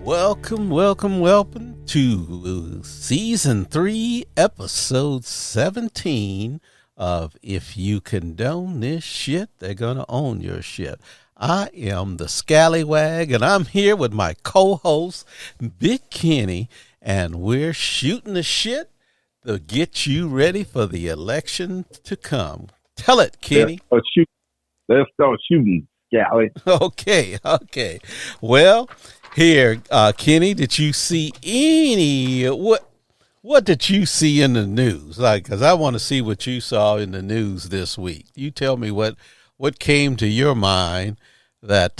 Welcome to Season 3, Episode 17 of If You Condone This Shit, They're Gonna Own Your Shit. I am the Scallywag, and I'm here with my co-host, Big Kenny, and we're shooting the shit to get you ready for the election to come. Tell it, Kenny. Let's start shooting, Scally. Okay. Well, here, Kenny, did you see what did you see in the news? Because I want to see what you saw in the news this week. You tell me what came to your mind that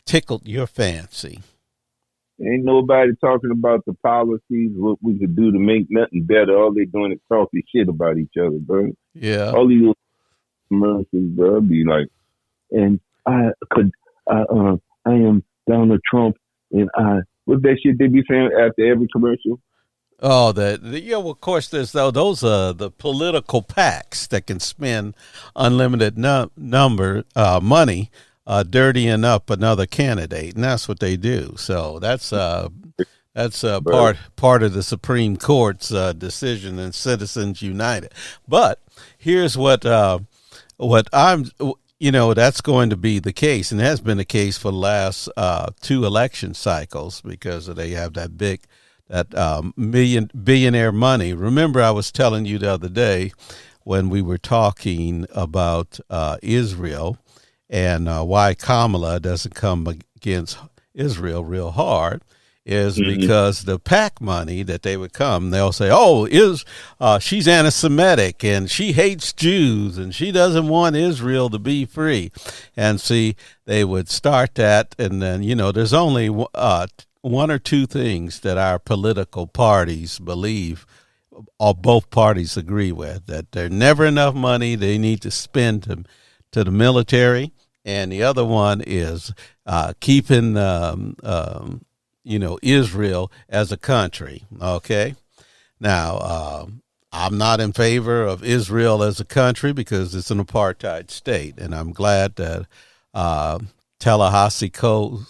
tickled your fancy. Ain't nobody talking about the policies, what we could do to make nothing better. All they doing is talking shit about each other, bro. Yeah. All these commercials, bro, be like, and I am Donald Trump, and what that shit they be saying after every commercial? Oh, well, of course, there's those the political PACs that can spend unlimited money dirtying up another candidate, and that's what they do. So that's part of the Supreme Court's decision in Citizens United. But here's what I'm. That's going to be the case, and has been the case for the last two election cycles because they have that billionaire money. Remember, I was telling you the other day when we were talking about Israel and why Kamala doesn't come against Israel real hard is because the PAC money that they would come, they'll say, she's anti-Semitic and she hates Jews and she doesn't want Israel to be free. And see, they would start that. And then, there's only one or two things that our political parties believe, or both parties agree with, that there's never enough money they need to spend to the military. And the other one is keeping Israel as a country. Okay. Now, I'm not in favor of Israel as a country because it's an apartheid state. And I'm glad that Tallahassee Cole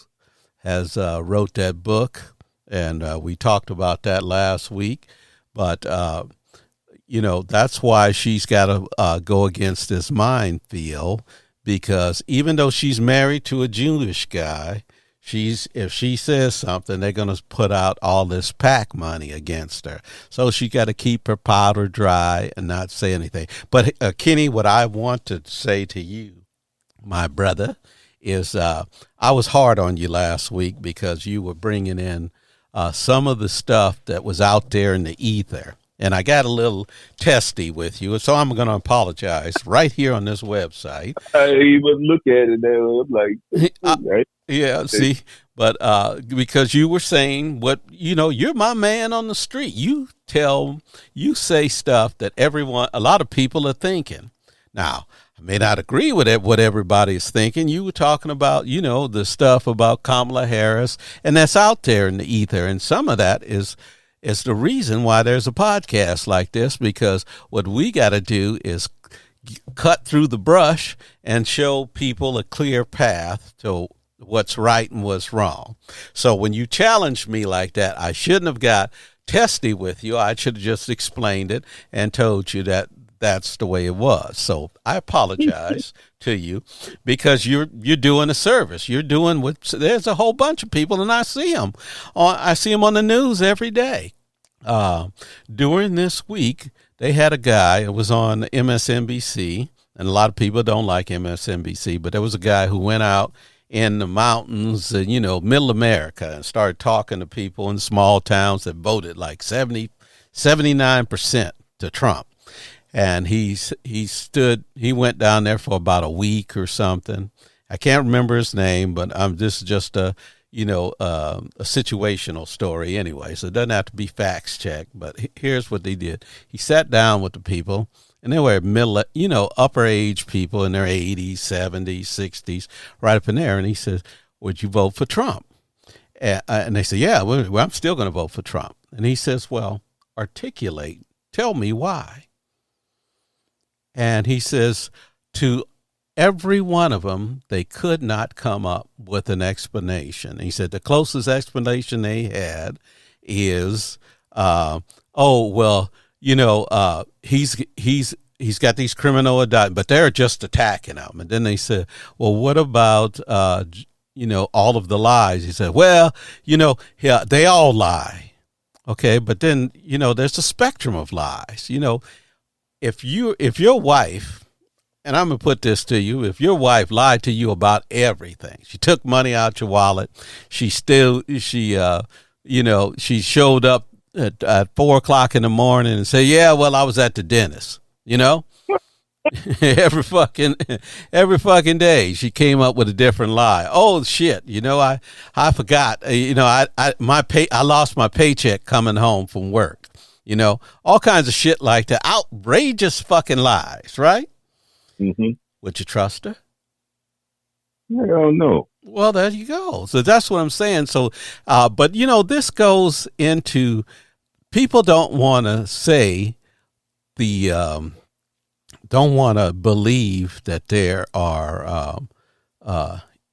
has wrote that book. And we talked about that last week. But, that's why she's got to go against this minefield, because even though she's married to a Jewish guy, if she says something, they're going to put out all this PAC money against her. So she got to keep her powder dry and not say anything. But Kenny, what I want to say to you, my brother, is I was hard on you last week because you were bringing in some of the stuff that was out there in the ether. And I got a little testy with you, so I'm going to apologize right here on this website. I even look at it now, I'm like, right? Yeah, see, but because you were saying you're my man on the street. You say stuff that a lot of people are thinking. Now, I may not agree with what everybody is thinking. You were talking about, the stuff about Kamala Harris, and that's out there in the ether. And some of that is the reason why there's a podcast like this, because what we got to do is cut through the brush and show people a clear path to what's right and what's wrong. So when you challenge me like that, I shouldn't have got testy with you. I should have just explained it and told you that that's the way it was. So I apologize to you because you're doing a service. You're doing there's a whole bunch of people, and I see them on the news every day. During this week, they had a guy, it was on MSNBC, and a lot of people don't like MSNBC, but there was a guy who went out in the mountains, middle America, and started talking to people in small towns that voted like 79% to Trump. And he went down there for about a week or something. I can't remember his name, but this is just a situational story anyway, so it doesn't have to be facts checked. But here's what they did. He sat down with the people, and they were upper age people in their 80s, 70s, 60s, right up in there. And he says, would you vote for Trump? And they said, yeah, well, I'm still going to vote for Trump. And he says, well, tell me why. And he says, to every one of them, they could not come up with an explanation. He said the closest explanation they had is, oh, well, he's got these criminal indictments, but they're just attacking him. And then they said, well, what about, all of the lies? He said, well, yeah, they all lie. Okay. But then, there's a spectrum of lies. If your wife, and I'm going to put this to you, if your wife lied to you about everything, she took money out your wallet, she showed up at 4:00 in the morning and said, yeah, well, I was at the dentist, every fucking day she came up with a different lie. Oh shit. I forgot, I lost my paycheck coming home from work, all kinds of shit like that. Outrageous fucking lies. Right. Mm-hmm. Would you trust her? Hell no. Well, there you go. So that's what I'm saying. So, but this goes into, people don't want to say don't want to believe that there are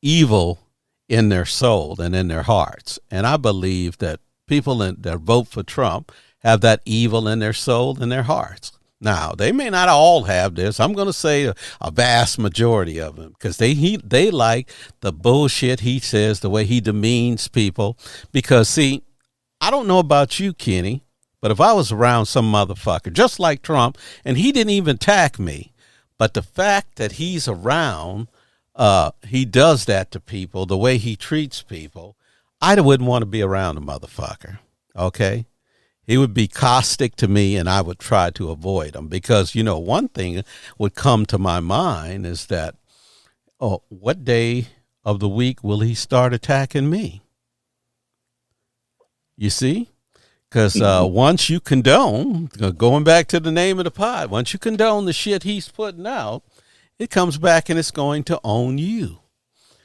evil in their soul and in their hearts. And I believe that people that vote for Trump have that evil in their soul and their hearts. Now, they may not all have this. I'm going to say a vast majority of them, because they like the bullshit he says, the way he demeans people. Because, see, I don't know about you, Kenny, but if I was around some motherfucker, just like Trump, and he didn't even attack me, but the fact that he's around, he does that to people, the way he treats people, I wouldn't want to be around a motherfucker, okay? He would be caustic to me, and I would try to avoid him, because, one thing would come to my mind is that, what day of the week will he start attacking me? You see? Because once you condone, going back to the name of the pod, once you condone the shit he's putting out, it comes back and it's going to own you.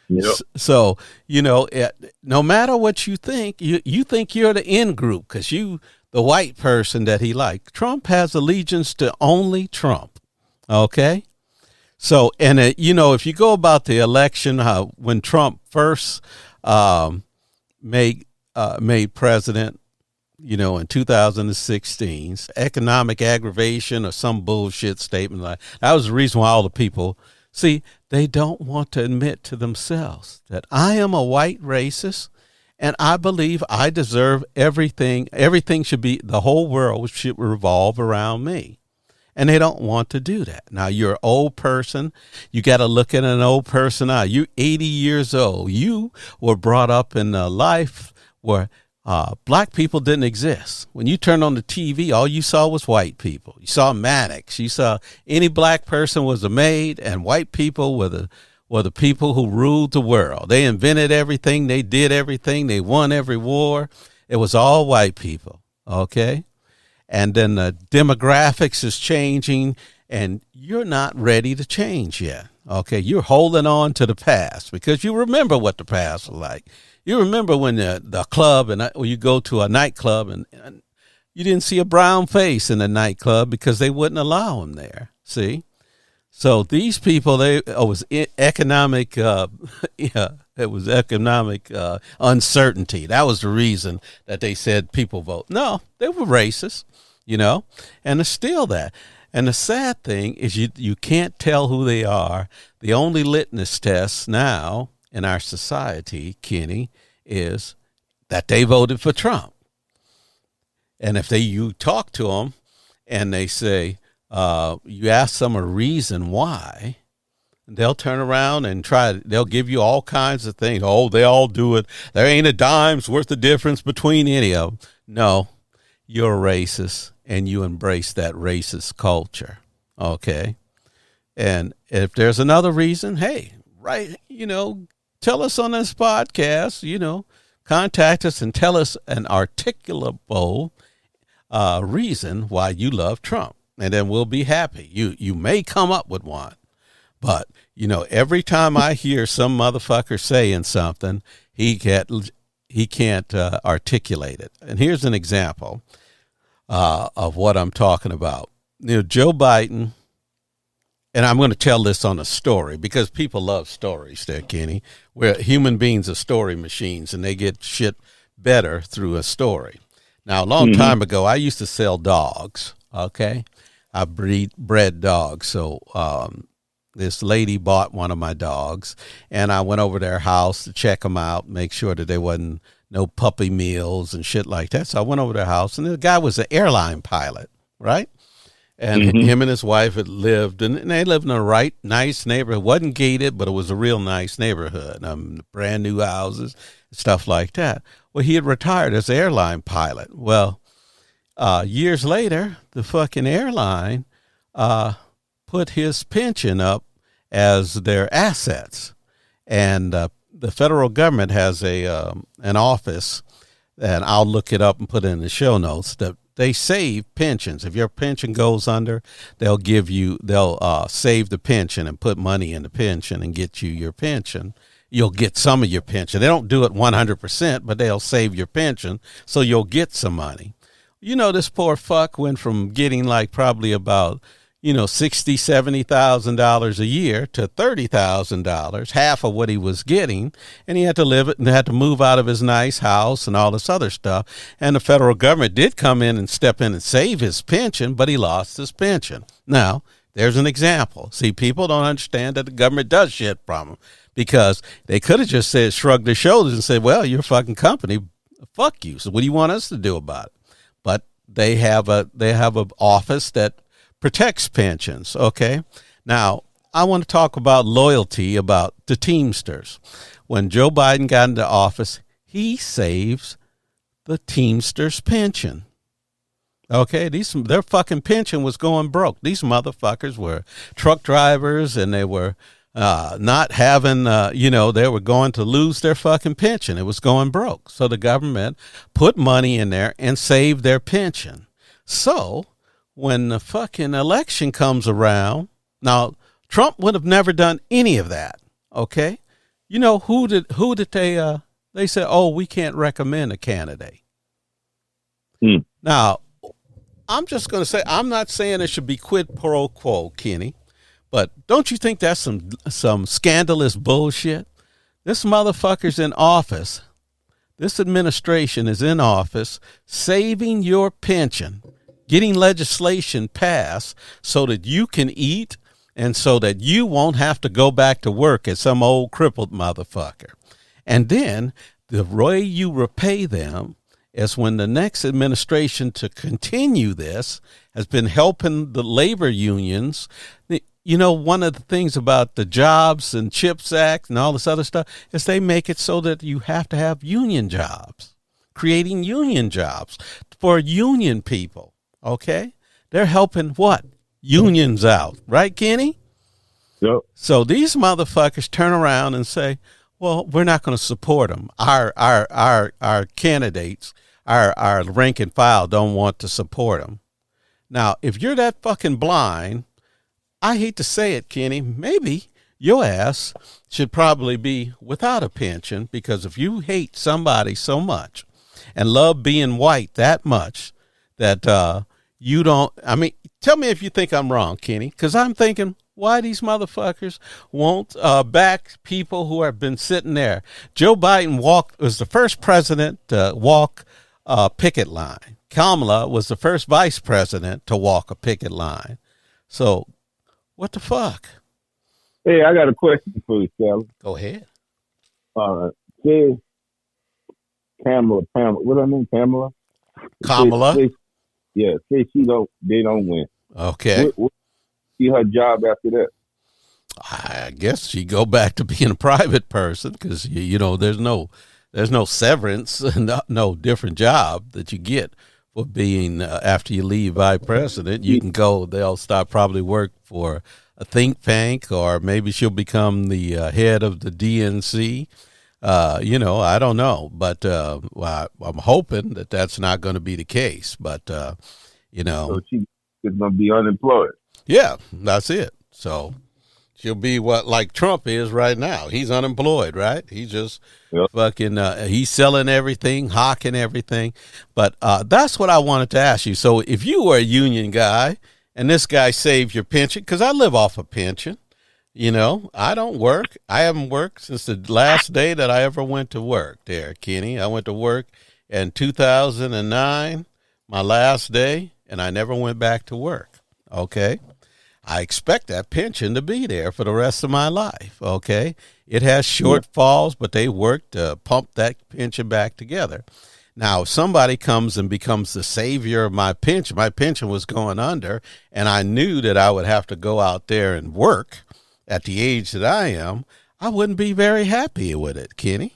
Yep. So, no matter what you think, you think you're the in group because the white person that he liked. Trump has allegiance to only Trump. Okay. So, and if you go about the election, when Trump first made president, in 2016, economic aggravation or some bullshit statement like that was the reason why all the people, see, they don't want to admit to themselves that I am a white racist and I believe I deserve everything. Everything should be, the whole world should revolve around me. And they don't want to do that. Now, you're an old person. You got to look at an old person now. You're 80 years old. You were brought up in a life where black people didn't exist. When you turned on the TV, all you saw was white people. You saw Mannix. You saw any black person was a maid, and white people were the people who ruled the world. They invented everything. They did everything. They won every war. It was all white people. Okay. And then the demographics is changing, and you're not ready to change yet. Okay. You're holding on to the past because you remember what the past was like. You remember when the club, and you go to a nightclub and you didn't see a brown face in the nightclub because they wouldn't allow them there. See? So these people, it was economic uncertainty. That was the reason that they said people vote. No, they were racist, and it's still that. And the sad thing is you can't tell who they are. The only litmus test now in our society, Kenny, is that they voted for Trump. And if you talk to them and they say, you ask them a reason why, they'll turn around and they'll give you all kinds of things. Oh, they all do it. There ain't a dime's worth of difference between any of them. No, you're a racist and you embrace that racist culture. Okay. And if there's another reason, hey, right, tell us on this podcast, contact us and tell us an articulable reason why you love Trump. And then we'll be happy. You may come up with one. But, every time I hear some motherfucker saying something, he can't articulate it. And here's an example of what I'm talking about. Joe Biden and I'm going to tell this on a story because people love stories there, Kenny, where human beings are story machines and they get shit better through a story. Now, a long time ago, I used to sell dogs, okay? I bred dogs. So this lady bought one of my dogs, and I went over to their house to check them out, make sure that there wasn't no puppy mills and shit like that. So I went over to their house, and the guy was an airline pilot, right? And him and his wife had lived, and they lived in a right nice neighborhood. It wasn't gated, but it was a real nice neighborhood. Brand new houses, stuff like that. Well, he had retired as an airline pilot. Well, years later, the fucking airline put his pension up as their assets, and the federal government has an office, and I'll look it up and put it in the show notes, that they save pensions. If your pension goes under, they'll save the pension and put money in the pension and get you your pension. You'll get some of your pension. They don't do it 100%, but they'll save your pension, so you'll get some money. You know, this poor fuck went from getting like probably about, $60,000, $70,000 a year to $30,000, half of what he was getting, and he had to live it and had to move out of his nice house and all this other stuff. And the federal government did come in and step in and save his pension, but he lost his pension. Now, there's an example. See, people don't understand that the government does shit from them, because they could have just shrugged their shoulders and said, well, you're a fucking company, fuck you. So what do you want us to do about it? But they have an office that protects pensions. Okay. Now, I want to talk about loyalty about the Teamsters. When Joe Biden got into office, he saves the Teamsters pension. Okay. Their fucking pension was going broke. These motherfuckers were truck drivers, and they were not having, they were going to lose their fucking pension. It was going broke. So the government put money in there and saved their pension. So when the fucking election comes around, now Trump would have never done any of that. Okay. You know, who did they said, oh, we can't recommend a candidate. Now, I'm just going to say, I'm not saying it should be quid pro quo, Kenny, but don't you think that's some scandalous bullshit? This motherfucker's in office. This administration is in office saving your pension, getting legislation passed so that you can eat and so that you won't have to go back to work as some old crippled motherfucker. And then the way you repay them is when the next administration to continue this has been helping the labor unions. One of the things about the Jobs and Chips Act and all this other stuff is they make it so that you have to have union jobs, creating union jobs for union people. Okay. They're helping what? Unions out. Right, Kenny? Yep. So these motherfuckers turn around and say, well, we're not going to support them. Our candidates, our rank and file don't want to support them. Now, if you're that fucking blind, I hate to say it, Kenny, maybe your ass should probably be without a pension, because if you hate somebody so much and love being white that much that you don't, tell me if you think I'm wrong, Kenny, because I'm thinking, why these motherfuckers won't back people who have been sitting there. Joe Biden was the first president to walk a picket line. Kamala was the first vice president to walk a picket line. So what the fuck? Hey, I got a question for you, Sally. Go ahead. Say Pamela, what her name, Pamela? Kamala? Say they don't win. Okay. What see her job after that? I guess she go back to being a private person, because there's no severance, no different job that you get for being after you leave vice president. You can go. They'll start probably work for a think tank, or maybe she'll become the head of the DNC. I don't know, but I'm hoping that that's not going to be the case. But so she's going to be unemployed. Yeah, that's it. So she'll be like Trump is right now. He's unemployed, right? He's just fucking, he's selling everything, hawking everything. But that's what I wanted to ask you. So if you were a union guy and this guy saved your pension, because I live off a pension. You know, I don't work. I haven't worked since the last day that I ever went to work there, Kenny. I went to work in 2009, my last day, and I never went back to work. Okay. I expect that pension to be there for the rest of my life. Okay. It has shortfalls, but they work to pump that pension back together. Now, if somebody comes and becomes the savior of my pension was going under, and I knew that I would have to go out there and work at the age that I am, I wouldn't be very happy with it, Kenny.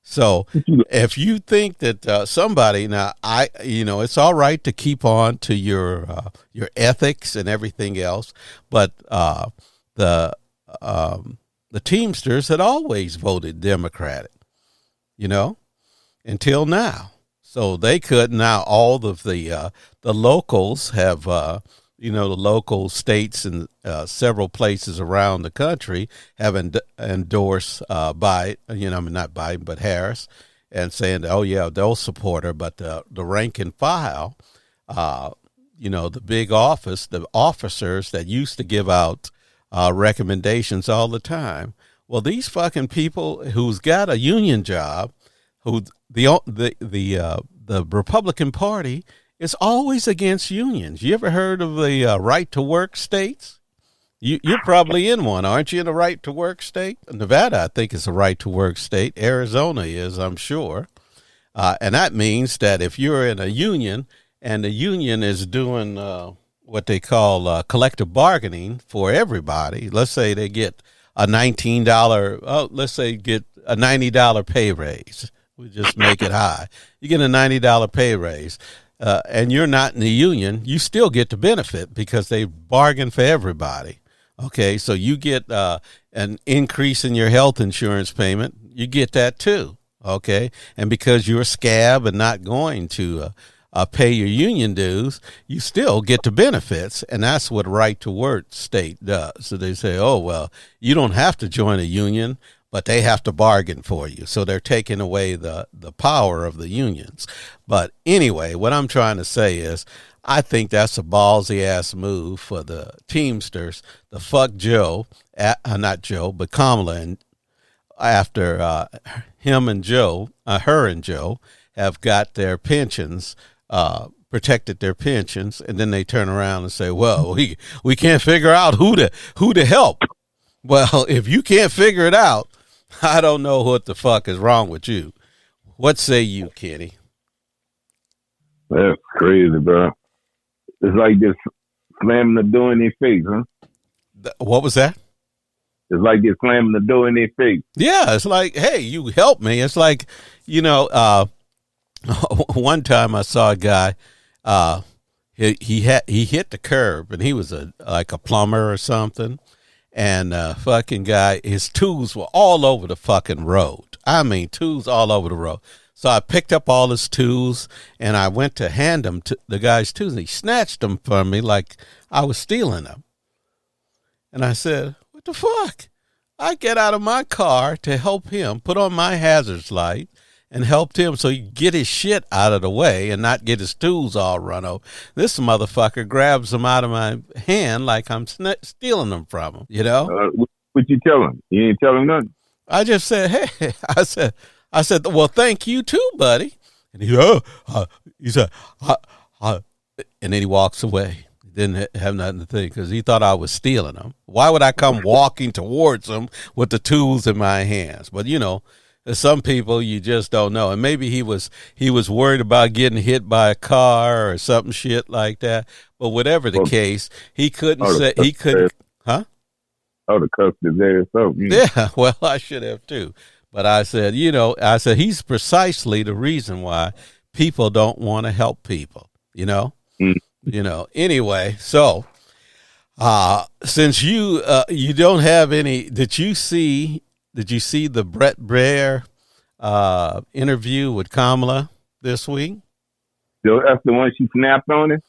So if you think that somebody, now it's all right to keep on to your ethics and everything else, but the Teamsters had always voted Democratic, until now. So they could now. All of the locals have, the local states and several places around the country have endorsed Biden, not Biden, but Harris, and saying, oh yeah, they'll support her. But the rank and file, the big office, the officers that used to give out recommendations all the time. Well, these fucking people who's got a union job, who the Republican Party is always against unions. You ever heard of the right to work states? You're probably in one, aren't you? In a right to work state, Nevada, I think, is a right to work state. Arizona is, I'm sure, and that means that if you're in a union and the union is doing what they call collective bargaining for everybody, let's say they get a get a $90 pay raise. We just make it high. You get a $90 pay raise, and you're not in the union, you still get the benefit because they bargain for everybody. Okay, so you get an increase in your health insurance payment. You get that too. Okay, and because you're a scab and not going to pay your union dues, you still get the benefits, and that's what right to work state does. So they say, oh, well, you don't have to join a union, but they have to bargain for you. So they're taking away the power of the unions. But anyway, what I'm trying to say is I think that's a ballsy-ass move for the Teamsters, the fuck Joe, not Joe, but Kamala, and after her and Joe have got their pensions, protected their pensions, and then they turn around and say, well, we can't figure out who to help. Well, if you can't figure it out, I don't know what the fuck is wrong with you. What say you, Kenny? That's crazy, bro. It's like just slamming the door in their face, huh? What was that? It's like just slamming the door in their face. Yeah, it's like, hey, you help me. It's like, one time I saw a guy, he hit the curb, and he was like a plumber or something. And fucking guy, his tools were all over the fucking road. I mean, tools all over the road. So I picked up all his tools, and I went to hand him to the guy's tools, and he snatched them from me like I was stealing them. And I said, what the fuck? I get out of my car to help him, put on my hazards light, and helped him so he could get his shit out of the way and not get his tools all run over. This motherfucker grabs them out of my hand like I'm stealing them from him, What you tell him? You ain't tell him nothing? I just said, hey, I said, well, thank you too, buddy. And he said, and then he walks away. He didn't have nothing to think because he thought I was stealing them. Why would I come walking towards him with the tools in my hands? But, some people you just don't know, and maybe he was worried about getting hit by a car or something shit like that. But whatever the case, he couldn't say he couldn't. Huh? I would have cussed his ass out. Yeah, well, I should have too. But I said, he's precisely the reason why people don't want to help people. Anyway, so since you don't have any, did you see the Bret Baier interview with Kamala this week? That's the one she snapped on it?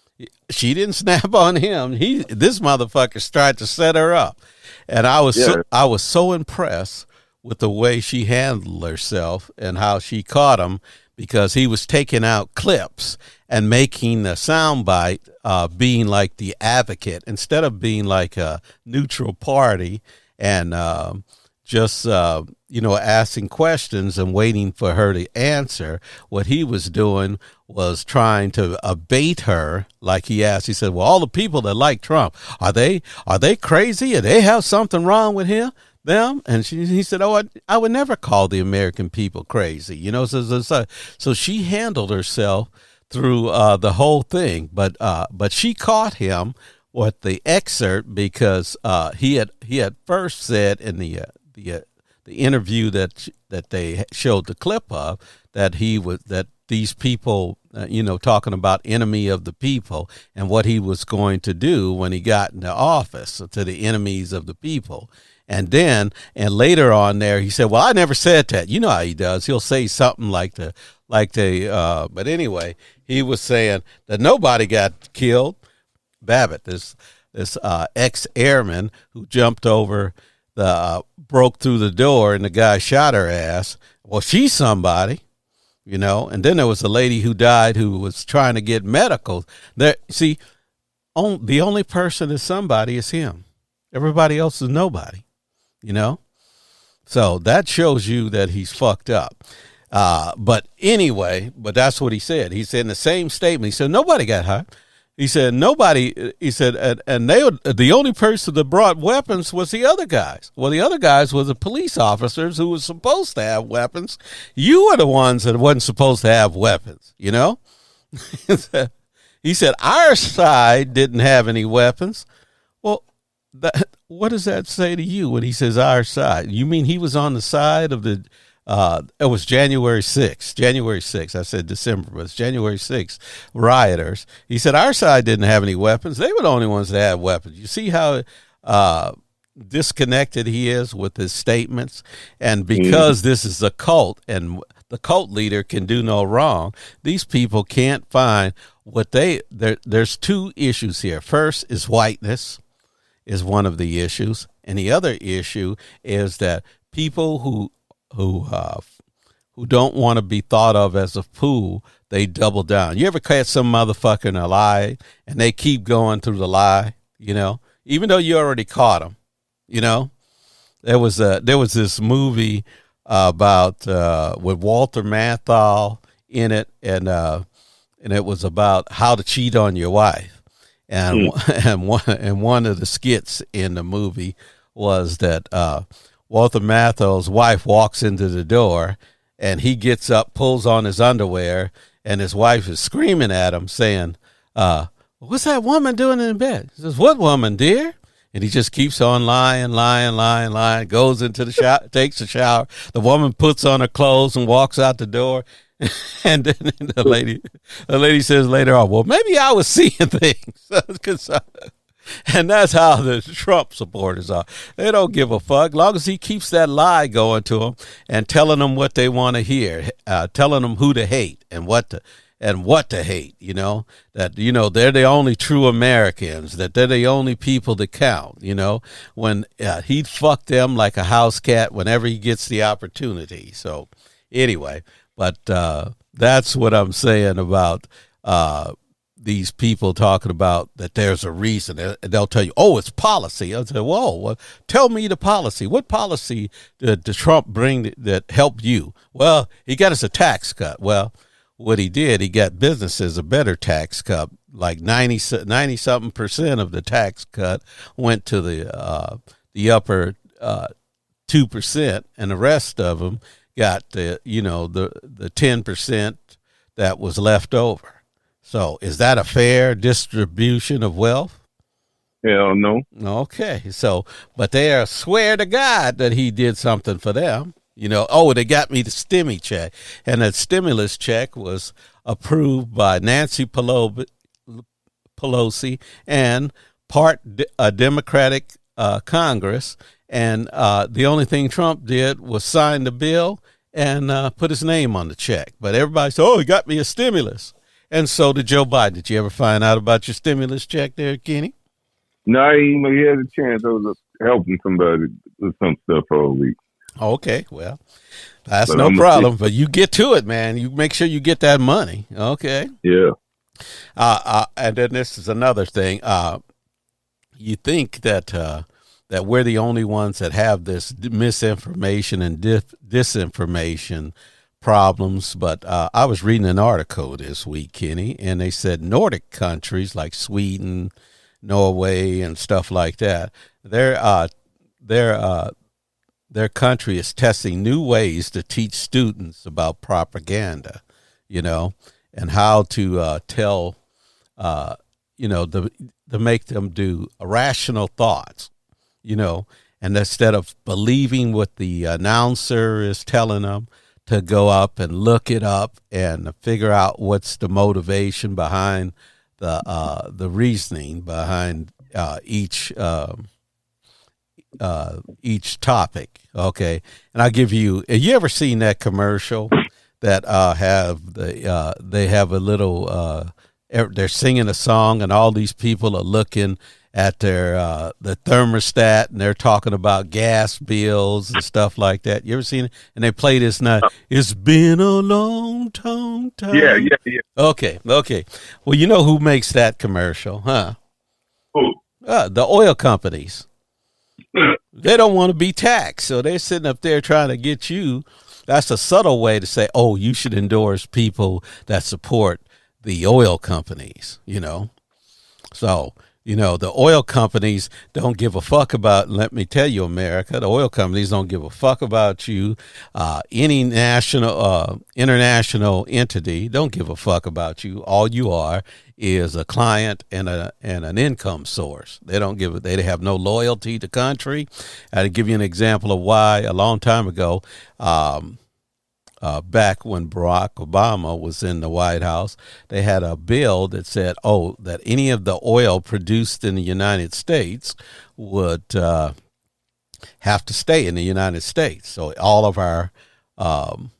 She didn't snap on him. This motherfucker tried to set her up. And I was so impressed with the way she handled herself and how she caught him, because he was taking out clips and making the soundbite being like the advocate instead of being like a neutral party and just asking questions and waiting for her to answer. What he was doing was trying to abate her, like he asked. He said, well, all the people that like Trump, are they crazy? Or they have something wrong with them? And he said, oh, I would never call the American people crazy. So she handled herself through the whole thing. But she caught him with the excerpt because he had first said in the interview that they showed the clip of that these people, talking about enemy of the people and what he was going to do when he got into office to the enemies of the people. And later on there, he said, well, I never said that. You know how he does. He'll say something but anyway, he was saying that nobody got killed. Babbitt, this ex-airman who jumped over broke through the door and the guy shot her ass. Well, she's somebody, and then there was a lady who died who was trying to get medical. The only person is somebody is him. Everybody else is nobody, So that shows you that he's fucked up. But that's what he said. He said in the same statement, he said, nobody got hurt. He said, nobody, he said, and the only person that brought weapons was the other guys. Well, the other guys were the police officers who were supposed to have weapons. You were the ones that wasn't supposed to have weapons, He said, our side didn't have any weapons. Well, what does that say to you when he says our side? You mean he was on the side of the it was January 6th. I said December, but it's January 6th rioters. He said our side didn't have any weapons. They were the only ones that had weapons. You see how disconnected he is with his statements? And because this is a cult and the cult leader can do no wrong, these people can't find there's two issues here. First is whiteness is one of the issues. And the other issue is that people who don't want to be thought of as a fool, they double down. You ever catch some motherfucker in a lie and they keep going through the lie, even though you already caught them, There was this movie about with Walter Matthau in it, and it was about how to cheat on your wife. And one of the skits in the movie was that Walter Matthau's wife walks into the door and he gets up, pulls on his underwear, and his wife is screaming at him saying, what's that woman doing in bed? He says, what woman, dear? And he just keeps on lying, goes into the shower, takes a shower. The woman puts on her clothes and walks out the door. And then the lady says later on, well, maybe I was seeing things. And that's how the Trump supporters are. They don't give a fuck. As long as he keeps that lie going to them and telling them what they want to hear, telling them who to hate and what to hate, that, they're the only true Americans, that they're the only people that count, when he'd fuck them like a house cat whenever he gets the opportunity. So anyway, but that's what I'm saying about these people talking about that there's a reason. They'll tell you, oh, it's policy. I'll say, whoa, well, tell me the policy. What policy did Trump bring that helped you? Well, he got us a tax cut. Well, what he did, he got businesses a better tax cut. Like 90-something% of the tax cut went to the upper 2%, and the rest of them got the 10% that was left over. So is that a fair distribution of wealth? Hell no. Okay. So, but they swear to God that he did something for them. They got me the stimmy check. And that stimulus check was approved by Nancy Pelosi and part Democratic Congress. And the only thing Trump did was sign the bill and put his name on the check. But everybody said, oh, he got me a stimulus. And so did Joe Biden. Did you ever find out about your stimulus check there, Kenny? No, I didn't know he had a chance. I was helping somebody with some stuff for a week. Okay, well, that's no problem. But you get to it, man. You make sure you get that money. Okay. Yeah. And then this is another thing. You think that that we're the only ones that have this misinformation and disinformation problems, but I was reading an article this week, Kenny, and they said Nordic countries like Sweden, Norway, and stuff like that, their country is testing new ways to teach students about propaganda, you know, and how to tell, you know, to make them do rational thoughts, you know, and instead of believing what the announcer is telling them, to go up and look it up and figure out what's the motivation behind the reasoning behind each topic. Okay, and I'll give you. Have you ever seen that commercial that they have a little they're singing a song and all these people are looking at their the thermostat and they're talking about gas bills and stuff like that. You ever seen it? And they play this now. It's been a long time. Yeah. Okay. Well, you know who makes that commercial, huh? Who? The oil companies. They don't want to be taxed, so they're sitting up there trying to get you. That's a subtle way to say, oh, you should endorse people that support the oil companies, you know. So, you know, the oil companies don't give a fuck about, let me tell you, America, the oil companies don't give a fuck about you. Any national, international entity don't give a fuck about you. All you are is a client and an income source. They have no loyalty to country. I'll give you an example of why. A long time ago, back when Barack Obama was in the White House, they had a bill that said, that any of the oil produced in the United States would have to stay in the United States. So all of our, oil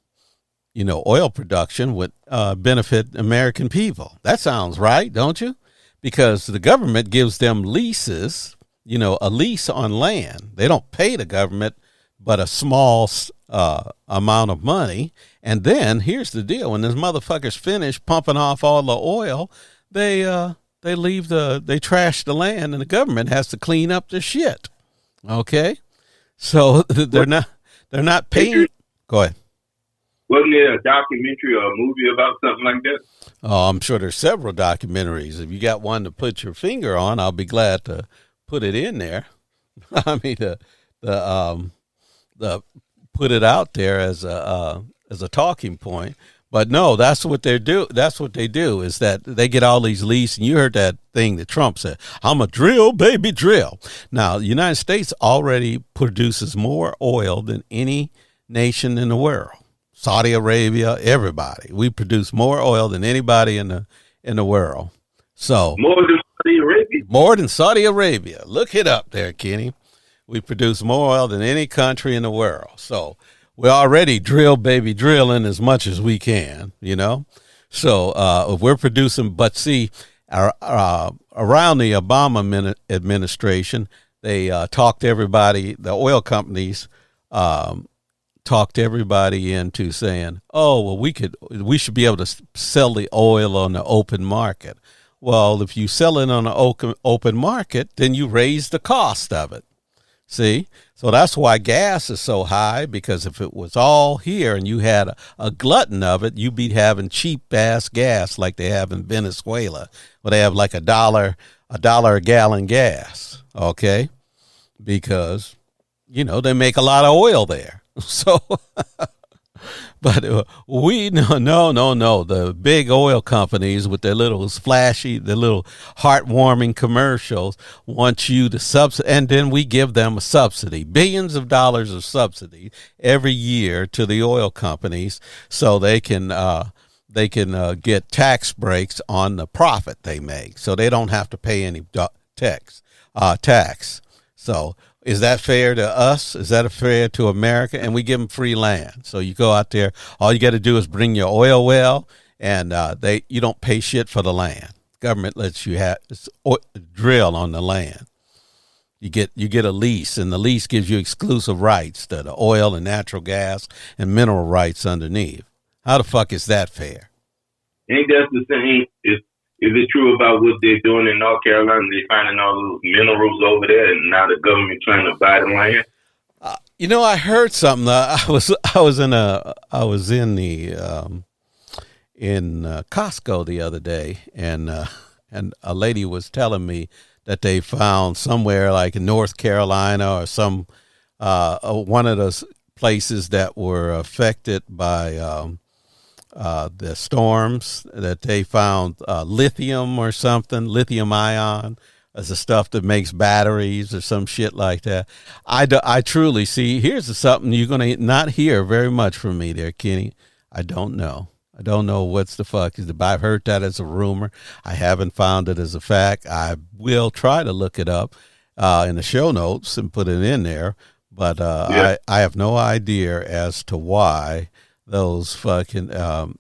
production would benefit American people. That sounds right, don't you? Because the government gives them leases, a lease on land. They don't pay the government but a small amount of money. And then here's the deal: when those motherfuckers finish pumping off all the oil, they trash the land, and the government has to clean up the shit. Okay, so they're not paying. Go ahead. Wasn't there a documentary or a movie about something like that? Oh, I'm sure there's several documentaries. If you got one to put your finger on, I'll be glad to put it in there. I mean, the put it out there as a talking point. But no, that's what they do. That's what they do, is that they get all these leases. And you heard that thing that Trump said, I'm a drill, baby, drill. Now, the United States already produces more oil than any nation in the world. Saudi Arabia, everybody. We produce more oil than anybody in the world. So more than Saudi Arabia. More than Saudi Arabia. Look it up there, Kenny. We produce more oil than any country in the world. So we're already drilling as much as we can, So if we're producing, but see, around the Obama administration, they talked everybody, the oil companies talked everybody into saying, oh, well, we should be able to sell the oil on the open market. Well, if you sell it on the open market, then you raise the cost of it. See, so that's why gas is so high, because if it was all here and you had a glutton of it, you'd be having cheap ass gas like they have in Venezuela, where they have like a dollar a gallon gas. Okay. Because, they make a lot of oil there. So, but we no. The big oil companies with their little flashy, their little heartwarming commercials want you to subsidy, and then we give them a subsidy, billions of dollars of subsidy every year to the oil companies, so they can get tax breaks on the profit they make, so they don't have to pay any tax. So. Is that fair to us? Is that fair to America? And we give them free land. So you go out there, all you got to do is bring your oil well, and you don't pay shit for the land. Government lets you drill on the land. You get a lease, and the lease gives you exclusive rights to the oil and natural gas and mineral rights underneath. How the fuck is that fair? Ain't that the same? Is it true about what they're doing in North Carolina? They're finding all those minerals over there, and now the government trying to buy the land. I heard something. I was in Costco the other day, and a lady was telling me that they found somewhere like in North Carolina or some one of those places that were affected by the storms, that they found lithium or something, lithium ion, as the stuff that makes batteries or some shit like that. I truly see. Here's something you're going to not hear very much from me there, Kenny. I don't know. I don't know what's the fuck is. I've heard that as a rumor. I haven't found it as a fact. I will try to look it up in the show notes and put it in there. But I have no idea as to why those fucking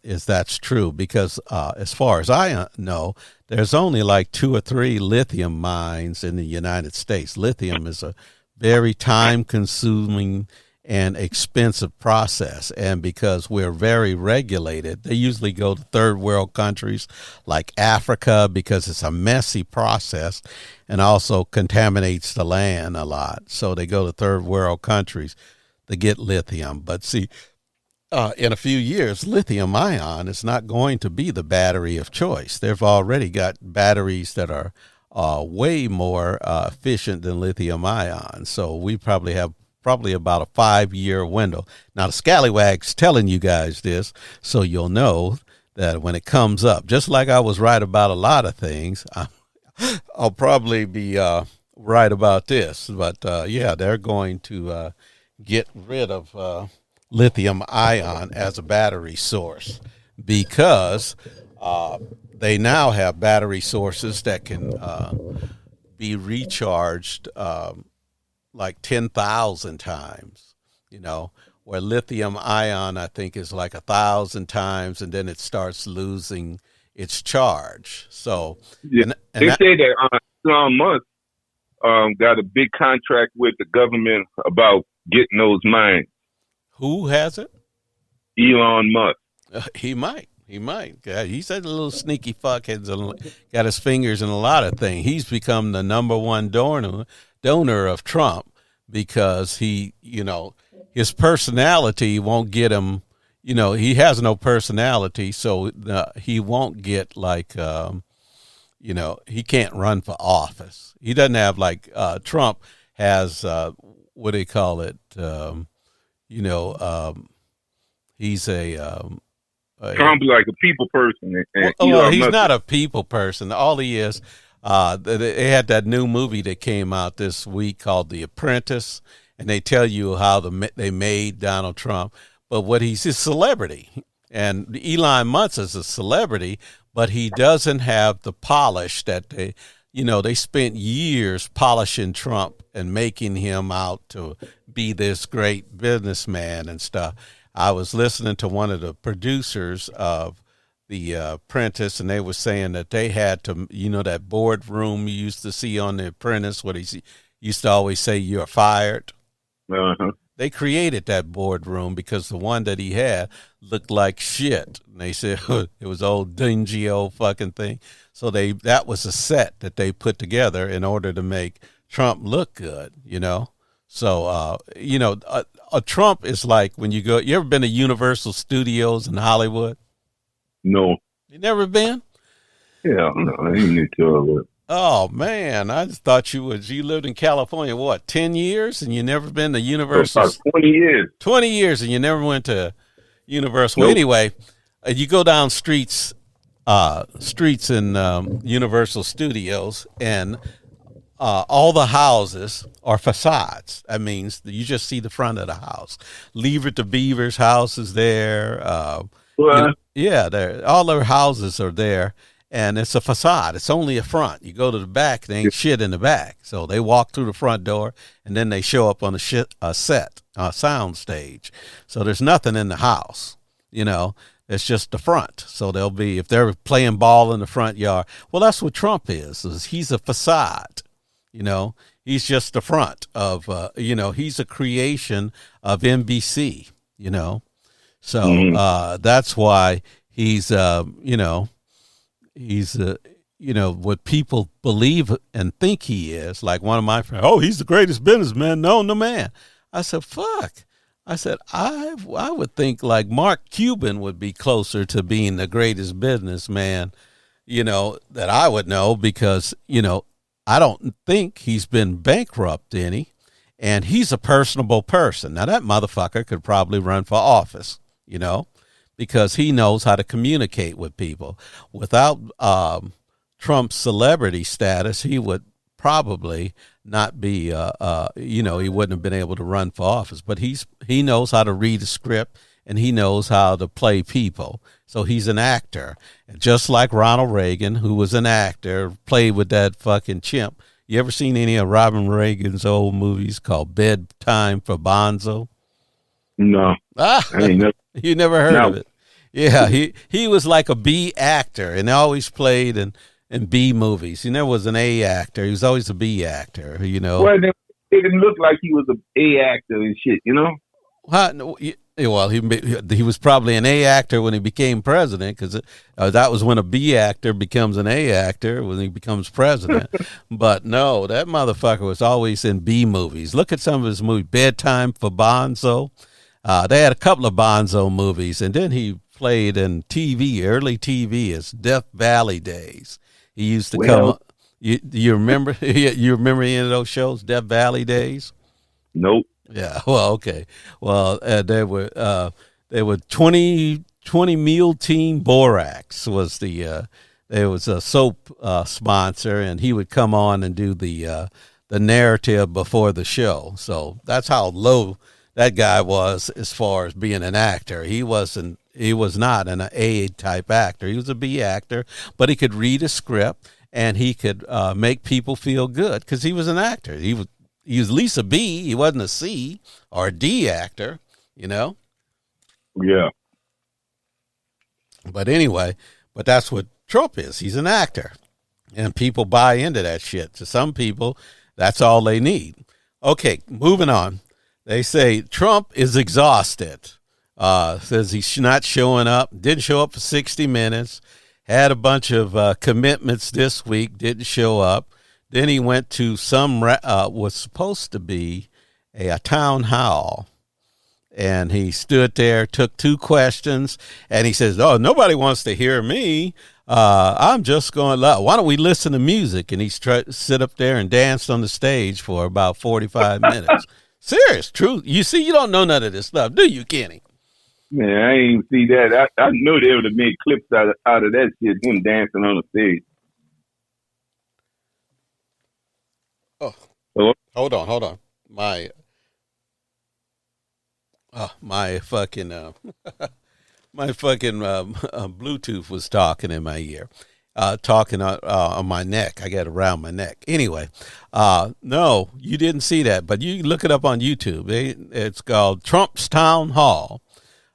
is that's true, because as far as I know, there's only like 2 or 3 lithium mines in the United States. Lithium is a very time consuming and expensive process, and because we're very regulated, they usually go to third world countries like Africa because it's a messy process and also contaminates the land a lot. So they go to third world countries to get lithium. But see, in a few years, lithium ion is not going to be the battery of choice. They've already got batteries that are way more efficient than lithium ion. So we probably have about a 5-year window. Now, the scallywag's telling you guys this, so you'll know that when it comes up, just like I was right about a lot of things, I'll probably be right about this. But, they're going to get rid of lithium ion as a battery source, because they now have battery sources that can be recharged like 10,000 times, where lithium ion, I think, is like 1,000 times, and then it starts losing its charge. So they say that Elon Musk got a big contract with the government about getting those mines. Who has it? Elon Musk. He might. Yeah, he's a little sneaky fuckhead. Got his fingers in a lot of things. He's become the number one donor of Trump, because he, his personality won't get him. He has no personality, so he won't get like, he can't run for office. He doesn't have like Trump has. What do they call it? He's a Trump's like a people person. He's not a people person. All he is, they had that new movie that came out this week called The Apprentice, and they tell you how they made Donald Trump. But he's a celebrity, and Elon Musk is a celebrity, but he doesn't have the polish that they spent years polishing Trump and making him out to be this great businessman and stuff. I was listening to one of the producers of The Apprentice, and they were saying that they had to, that boardroom you used to see on The Apprentice, where he used to always say, "You're fired." Uh-huh. They created that boardroom because the one that he had looked like shit. And they said it was old dingy old fucking thing. So that was a set that they put together in order to make Trump look good, So, a Trump is like when you ever been to Universal Studios in Hollywood? No. You never been? Yeah, no, I ain't need to. Oh, man, I just thought you lived in California, 10 years, and you never been to Universal? About 20 years. 20 years, and you never went to Universal. Nope. Well, anyway, you go down streets in Universal Studios, and all the houses are facades. That means you just see the front of the house. Leave It to Beaver's house is there. All their houses are there, and it's a facade. It's only a front. You go to the back, there ain't shit in the back. So they walk through the front door, and then they show up on a sound stage. So there's nothing in the house, It's just the front. So if they're playing ball in the front yard, well, that's what Trump is he's a facade. He's just the front of, he's a creation of NBC, So that's why he's, he's what people believe and think he is. Like one of my friends, oh, he's the greatest businessman known to man. I said, fuck. I said, I would think like Mark Cuban would be closer to being the greatest businessman, that I would know, because, I don't think he's been bankrupt any, and he's a personable person. Now that motherfucker could probably run for office, because he knows how to communicate with people. Without Trump's celebrity status, he would probably not be, he wouldn't have been able to run for office. But he knows how to read a script, and he knows how to play people. So he's an actor. And just like Ronald Reagan, who was an actor, played with that fucking chimp. You ever seen any of Robin Reagan's old movies called Bedtime for Bonzo? No. I ain't never. You never heard of it? Yeah, he was like a B actor, and always played in B movies. He never was an A actor. He was always a B actor, Well, it didn't look like he was a A actor and shit, Well, he was probably an A actor when he became president, because that was when a B actor becomes an A actor, when he becomes president. But no, that motherfucker was always in B movies. Look at some of his movies. Bedtime for Bonzo. They had a couple of Bonzo movies, and then he played in TV, early TV, as Death Valley days. He used to come up. You remember? You remember any of those shows, Death Valley days? Nope. Yeah. Well, okay. Well, they were 20 Meal Team Borax was there was a soap sponsor, and he would come on and do the narrative before the show. So that's how low that guy was as far as being an actor. He was not an A type actor. He was a B actor, but he could read a script, and he could make people feel good because he was an actor. He was at least a B. He wasn't a C or a D actor, Yeah. But anyway, that's what Trump is. He's an actor, and people buy into that shit. To some people, that's all they need. Okay, moving on. They say Trump is exhausted. Says he's not showing up. Didn't show up for 60 minutes. Had a bunch of commitments this week. Didn't show up. Then he went to was supposed to be a town hall, and he stood there, took 2 questions, and he says, "Oh, nobody wants to hear me. I'm just going. Why don't we listen to music?" And he sit up there and danced on the stage for about 45 minutes. Serious, true. You see, you don't know none of this stuff, do you, Kenny? Man, I ain't see that. I knew they would have made clips out of that shit, him dancing on the stage. Oh, hello? Hold on. My fucking Bluetooth was talking in my ear, talking on my neck. I got it around my neck. Anyway, no, you didn't see that, but you look it up on YouTube. It's called Trump's Town Hall.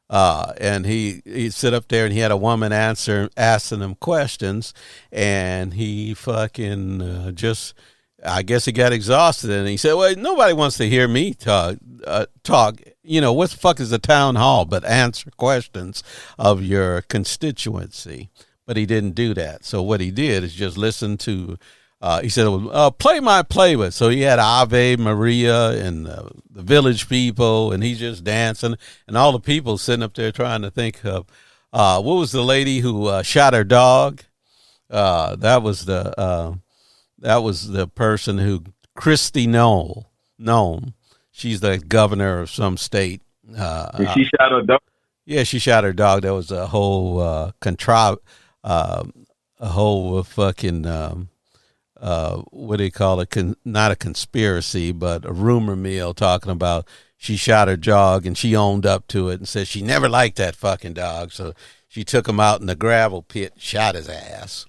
And he sit up there, and he had a woman asking him questions, and he fucking I guess he got exhausted, and he said, well, nobody wants to hear me talk. What the fuck is a town hall but answer questions of your constituency? But he didn't do that. So what he did is just listen to, he said, play my playlist. So he had Ave Maria and the Village People, and he's just dancing, and all the people sitting up there trying to think of, what was the lady who shot her dog? That was the person who, Kristi Noem. She's the governor of some state. She shot her dog? Yeah, she shot her dog. There was a whole what do you call it? Not a conspiracy, but a rumor mill talking about she shot her dog, and she owned up to it and said she never liked that fucking dog. So she took him out in the gravel pit and shot his ass.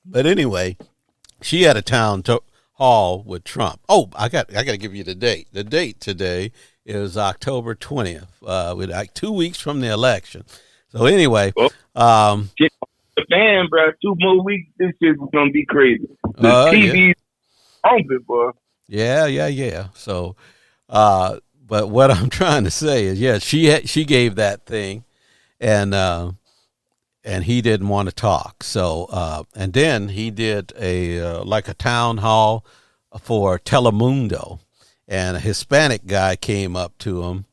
But anyway, she had a town hall with Trump. Oh, I got to give you the date. The date today is October 20th. With like 2 weeks from the election. So anyway, the fan, bro. 2 more weeks, this shit is gonna be crazy. The TV's open, bro. Yeah. So, but what I'm trying to say is, she gave that thing, and and he didn't want to talk. So, and then he did like a town hall for Telemundo, and a Hispanic guy came up to him,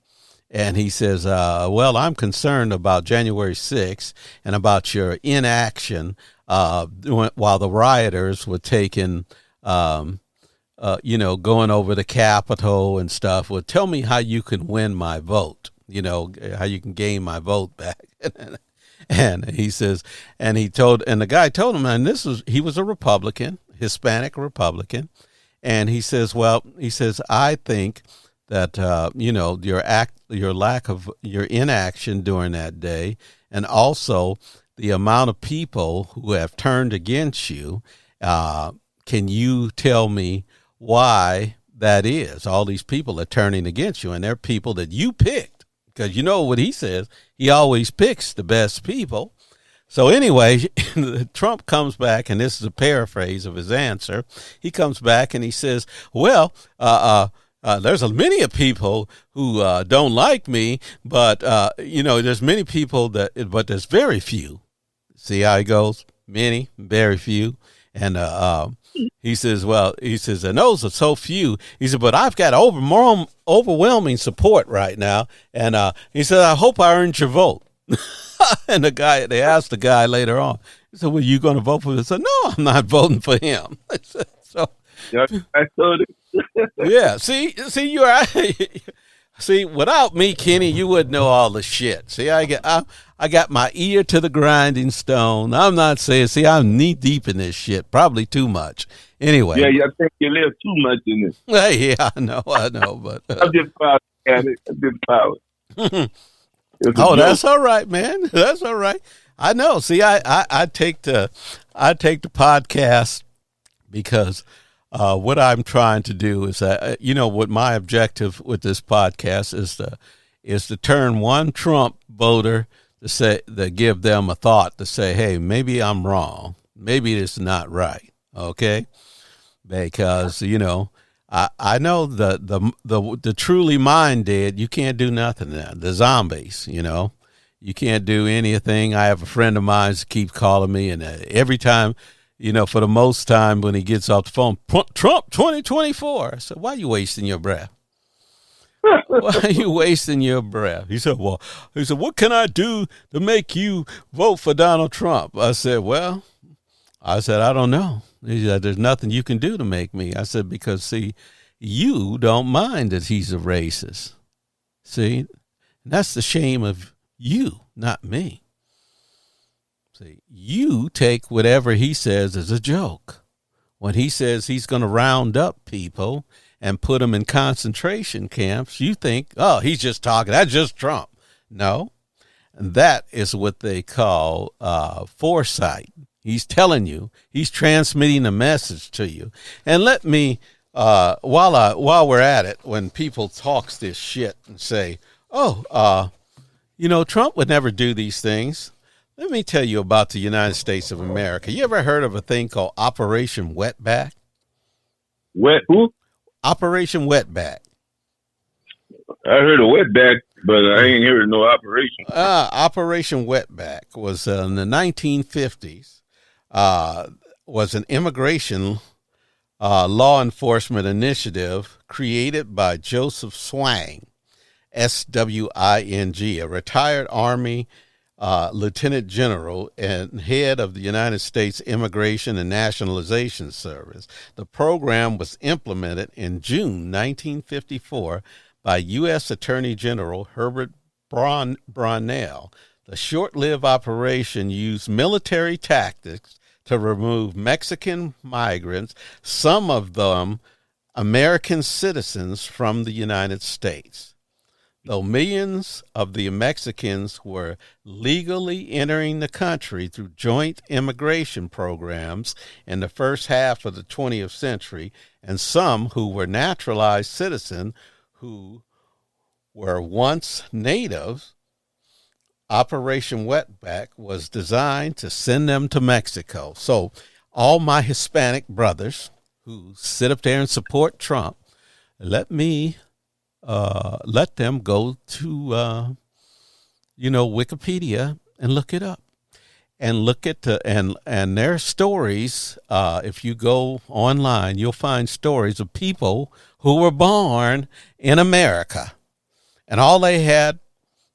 and he says, well, I'm concerned about January 6th and about your inaction while the rioters were taking, going over the Capitol and stuff. Well, tell me how you can win my vote, how you can gain my vote back. And he says, and the guy told him, and he was a Republican, Hispanic Republican. And he says, I think that, your lack of your inaction during that day, and also the amount of people who have turned against you, can you tell me why that is? All these people are turning against you, and they're people that you picked, because you know what he says, he always picks the best people. So anyway, Trump comes back, and this is a paraphrase of his answer. He comes back and he says, well, there's many people who don't like me, but, there's many people but there's very few. See how he goes? Many, very few. And he says, and those are so few. He said, but I've got overwhelming support right now. And he said, I hope I earned your vote. And they asked the guy later on, he said, well, you going to vote for him? I said, no, I'm not voting for him. So, I told it. Yeah, see, see, without me, Kenny, you wouldn't know all the shit. See, I got my ear to the grinding stone. I'm not saying, I'm knee deep in this shit, probably too much. Anyway. Yeah, I think you live too much in this. Yeah, I know, but I'm just proud of it. I'm just proud. That's all right, man. That's all right. I know. See, I take the podcast because what I'm trying to do is that, what my objective with this podcast is to turn one Trump voter to give them a thought to say, hey, maybe I'm wrong. Maybe it's not right. Okay. Because, I know the truly mind dead, you can't do nothing now. The zombies, you can't do anything. I have a friend of mine who keeps calling me, and every time, for the most time when he gets off the phone, Trump 2024. I said, why are you wasting your breath? Why are you wasting your breath? He said, what can I do to make you vote for Donald Trump? I said, I don't know. He said, there's nothing you can do to make me. I said, because, see, you don't mind that he's a racist. See, that's the shame of you, not me. See, you take whatever he says as a joke. When he says he's going to round up people and put them in concentration camps, you think, oh, he's just talking. That's just Trump. No, that is what they call foresight. He's telling you, he's transmitting a message to you. And let me, while we're at it, when people talks this shit and say, Trump would never do these things. Let me tell you about the United States of America. You ever heard of a thing called Operation Wetback? Who? Operation Wetback. I heard of Wetback, but I ain't heard no operation. Operation Wetback was in the 1950s. Was an immigration law enforcement initiative created by Joseph Swing, S-W-I-N-G, a retired Army Lieutenant General and head of the United States Immigration and Nationalization Service. The program was implemented in June 1954 by U.S. Attorney General Herbert Brownell. The short-lived operation used military tactics to remove Mexican migrants, some of them American citizens, from the United States. Though millions of the Mexicans were legally entering the country through joint immigration programs in the first half of the 20th century, and some who were naturalized citizens who were once natives, Operation Wetback was designed to send them to Mexico. So all my Hispanic brothers who sit up there and support Trump, let them go to, Wikipedia and look it up. and look at and their stories. If you go online, you'll find stories of people who were born in America, and all they had,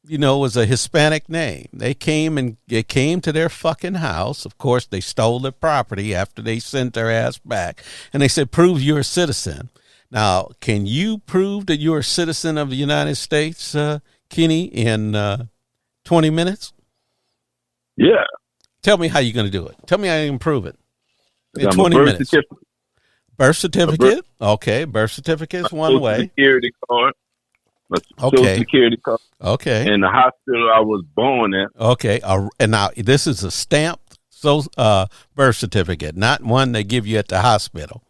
was a Hispanic name. They came to their fucking house. Of course, they stole their property after they sent their ass back, and they said, "Prove you're a citizen." Now, can you prove that you're a citizen of the United States, Kenny, in 20 minutes? Yeah. Tell me how you're going to do it. Tell me how you can prove it in I'm 20 minutes. Certificate. Birth certificate? Okay, birth certificate is one way. Security card. Okay. Social security card. Okay. And the hospital I was born at. Okay. And now this is a stamped birth certificate, not one they give you at the hospital.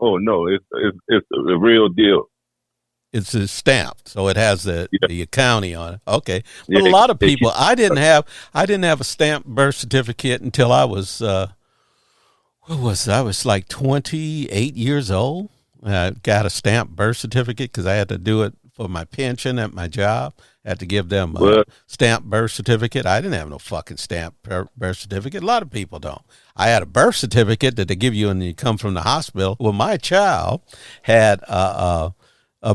Oh no, it's the real deal. It's stamped, so it has the county on it. Okay, but Yeah, a lot of people, I didn't have a stamped birth certificate until I was I was like 28 years old. I got a stamped birth certificate because I had to do it for my pension at my job. I had to give them a stamped birth certificate. I didn't have no fucking stamped birth certificate. A lot of people don't. I had a birth certificate that they give you when you come from the hospital. Well, my child had a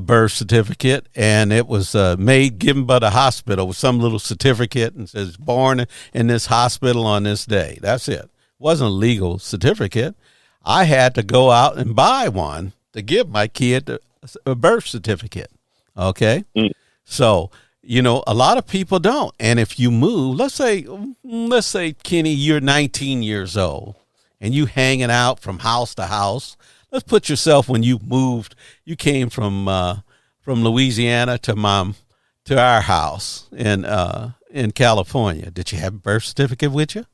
birth certificate, and it was given by the hospital with some little certificate and says born in this hospital on this day. That's it. It wasn't a legal certificate. I had to go out and buy one to give my kid a birth certificate. Okay. So, a lot of people don't. And if you move, let's say, Kenny, you're 19 years old and you hanging out from house to house. Let's put yourself when you moved, you came from Louisiana to our house in California. Did you have a birth certificate with you?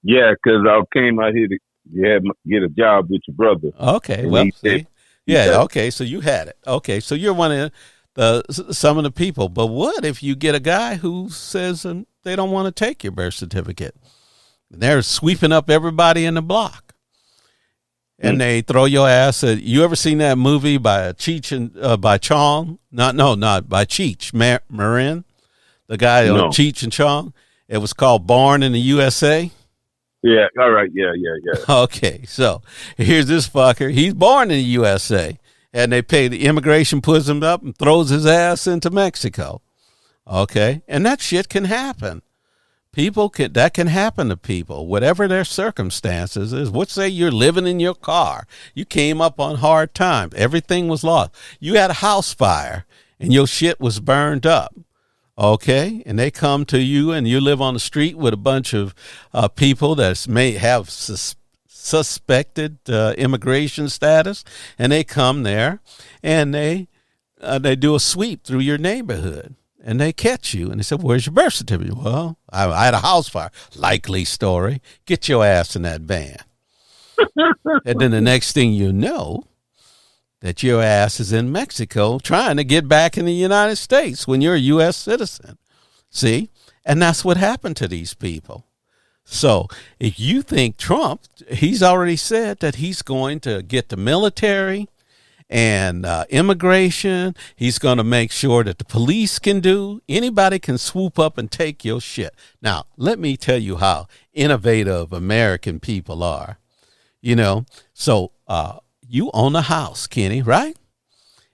Yeah, because I came out here to get a job with your brother. Okay, well, see? Yeah, okay, so you had it. Okay, so you're one of some of the people. But what if you get a guy who says they don't want to take your birth certificate? They're sweeping up everybody in the block. And they throw your ass at, you ever seen that movie by Cheech and by Chong? Not by Cheech Marin, the guy on Cheech and Chong. It was called Born in the USA. Yeah, all right, yeah. Okay, so here's this fucker. He's born in the USA, and the immigration puts him up and throws his ass into Mexico. Okay, and that shit can happen. That can happen to people, whatever their circumstances is. Let's say you're living in your car. You came up on hard times. Everything was lost. You had a house fire, and your shit was burned up. Okay, and they come to you, and you live on the street with a bunch of people that may have suspected immigration status, and they come there, and they do a sweep through your neighborhood, and they catch you, and they say, "Where's your birth certificate?" "Well, I had a house fire." Likely story. Get your ass in that van. And then the next thing you know, that your ass is in Mexico trying to get back in the United States when you're a U.S. citizen. See? And that's what happened to these people. So if you think Trump, he's already said that he's going to get the military and immigration. He's going to make sure that the police anybody can swoop up and take your shit. Now, let me tell you how innovative American people are. So, you own a house, Kenny, right?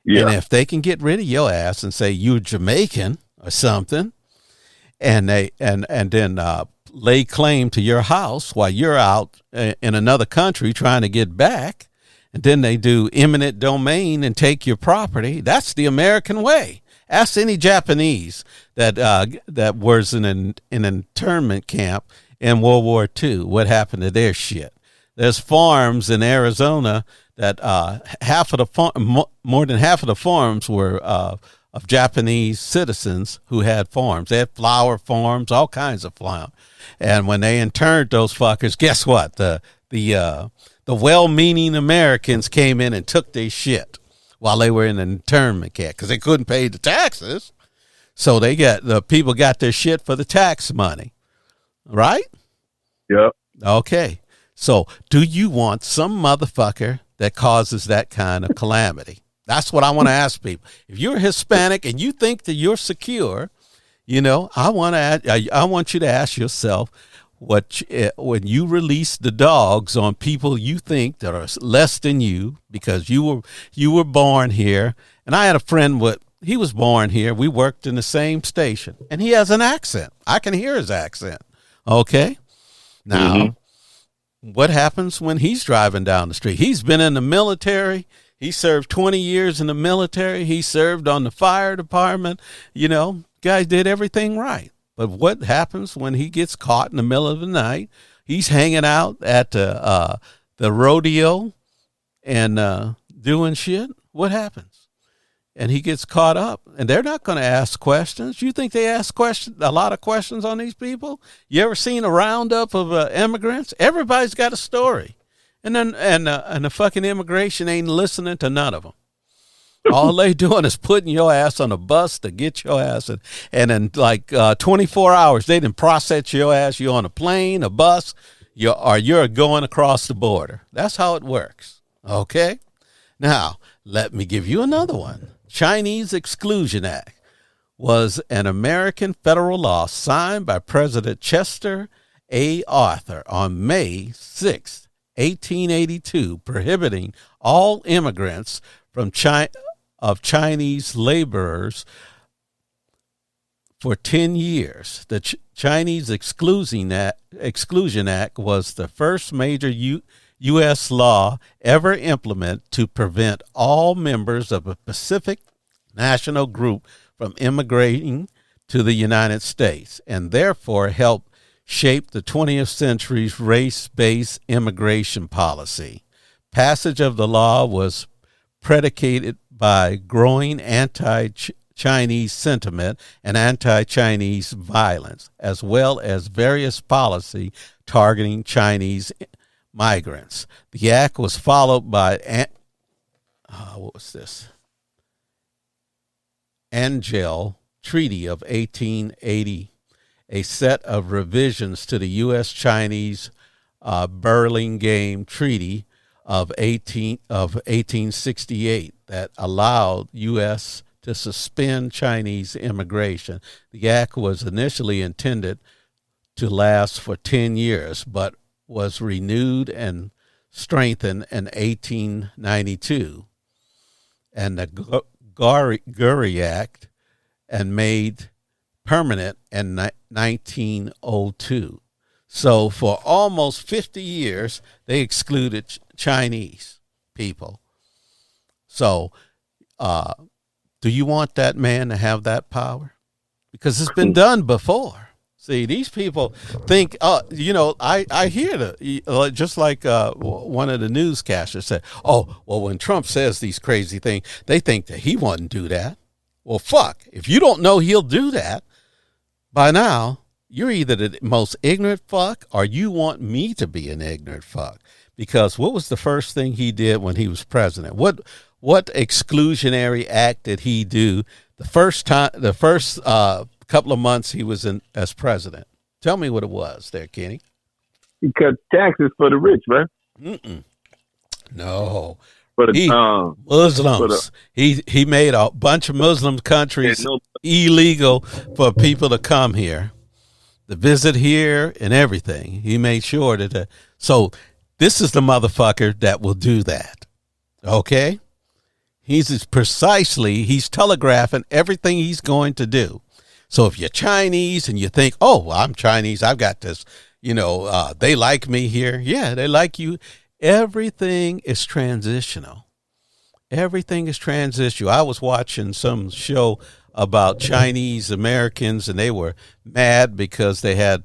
Yeah. And if they can get rid of your ass and say you're Jamaican or something, and then lay claim to your house while you're out in another country trying to get back, and then they do eminent domain and take your property, that's the American way. Ask any Japanese that was in an internment camp in World War II what happened to their shit. There's farms in Arizona that more than half of the farms were of Japanese citizens who had farms. They had flower farms, all kinds of farms. And when they interned those fuckers, guess what? The well-meaning Americans came in and took their shit while they were in an internment camp because they couldn't pay the taxes. So the people got their shit for the tax money, right? Yep. Okay. So do you want some motherfucker that causes that kind of calamity? That's what I want to ask people. If you're Hispanic and you think that you're secure, I want you to ask yourself when you release the dogs on people you think that are less than you because you were born here. And I had a friend he was born here. We worked in the same station, and he has an accent. I can hear his accent. Okay. Now, what happens when he's driving down the street? He's been in the military. He served 20 years in the military. He served on the fire department. Guy did everything right. But what happens when he gets caught in the middle of the night? He's hanging out at the rodeo and doing shit. What happens? And he gets caught up, and they're not going to ask questions. You think they ask a lot of questions on these people? You ever seen a roundup of immigrants? Everybody's got a story, and the fucking immigration ain't listening to none of them. All they doing is putting your ass on a bus to get your ass, and in like 24 hours, they didn't process your ass. You're on a plane, a bus, you're going across the border. That's how it works. Okay? Now, let me give you another one. Chinese Exclusion Act was an American federal law signed by President Chester A. Arthur on May 6, 1882, prohibiting all immigrants from Chinese laborers for 10 years. The Chinese Exclusion Act was the first major U.S. law ever implemented to prevent all members of a Pacific national group from immigrating to the United States, and therefore helped shape the 20th century's race-based immigration policy. Passage of the law was predicated by growing anti-Chinese sentiment and anti-Chinese violence, as well as various policy targeting Chinese migrants. The act was followed by Angel Treaty of 1880, a set of revisions to the U.S.-Chinese Burlingame Treaty of 1868 that allowed U.S. to suspend Chinese immigration. The act was initially intended to last for 10 years, but was renewed and strengthened in 1892, and the Guaranty Act and made permanent in 1902. So for almost 50 years, they excluded Chinese people. So do you want that man to have that power? Because it's been done before. See, these people think, I hear just like one of the newscasters said, when Trump says these crazy things, they think that he wouldn't do that. Well, fuck, if you don't know he'll do that, by now, you're either the most ignorant fuck or you want me to be an ignorant fuck. Because what was the first thing he did when he was president? What exclusionary act did he do the first couple of months he was in as president? Tell me what it was there, Kenny. He cut taxes for the rich, right? No. For the Muslims. He made a bunch of Muslim countries illegal for people to come here, to visit here and everything. He made sure that. So this is the motherfucker that will do that. Okay? He's telegraphing everything he's going to do. So if you're Chinese and you think, I'm Chinese, I've got this, they like me here. Yeah, they like you. Everything is transitional. Everything is transitional. I was watching some show about Chinese Americans, and they were mad because they had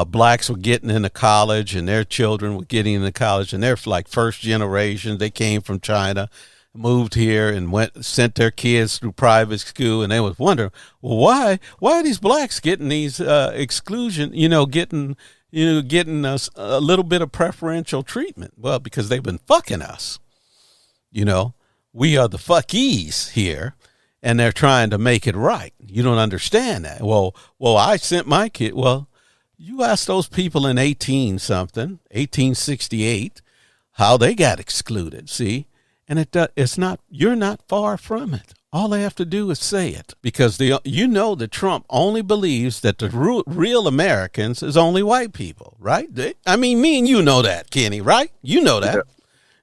blacks were getting into college and their children were getting into college, and they're like first generation. They came from China, moved here and sent their kids through private school, and they was wondering, well, why are these blacks getting these exclusion, getting us a little bit of preferential treatment? Well, because they've been fucking us. We are the fuckies here, and they're trying to make it right. You don't understand that. Well, I sent my kid. Well, you ask those people in 1868, how they got excluded. See. And it's not, you're not far from it. All they have to do is say it, because you know that Trump only believes that the real Americans is only white people, right? I mean, me and you know that, Kenny, right? You know that.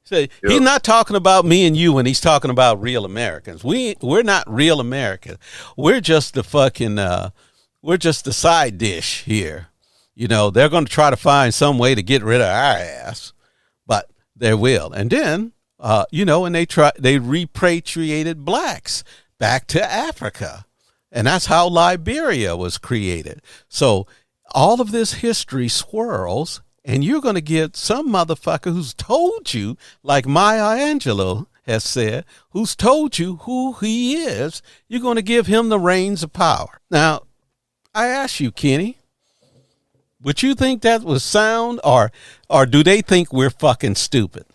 So he's not talking about me and you when he's talking about real Americans. We're not real Americans. We're just the fucking we're just the side dish here. You know, they're going to try to find some way to get rid of our ass, but they will. And then you know, and they repatriated blacks back to Africa. And that's how Liberia was created. So all of this history swirls, and you're going to get some motherfucker who's told you, like Maya Angelou has said, who's told you who he is. You're going to give him the reins of power. Now, I ask you, Kenny, would you think that was sound, or do they think we're fucking stupid?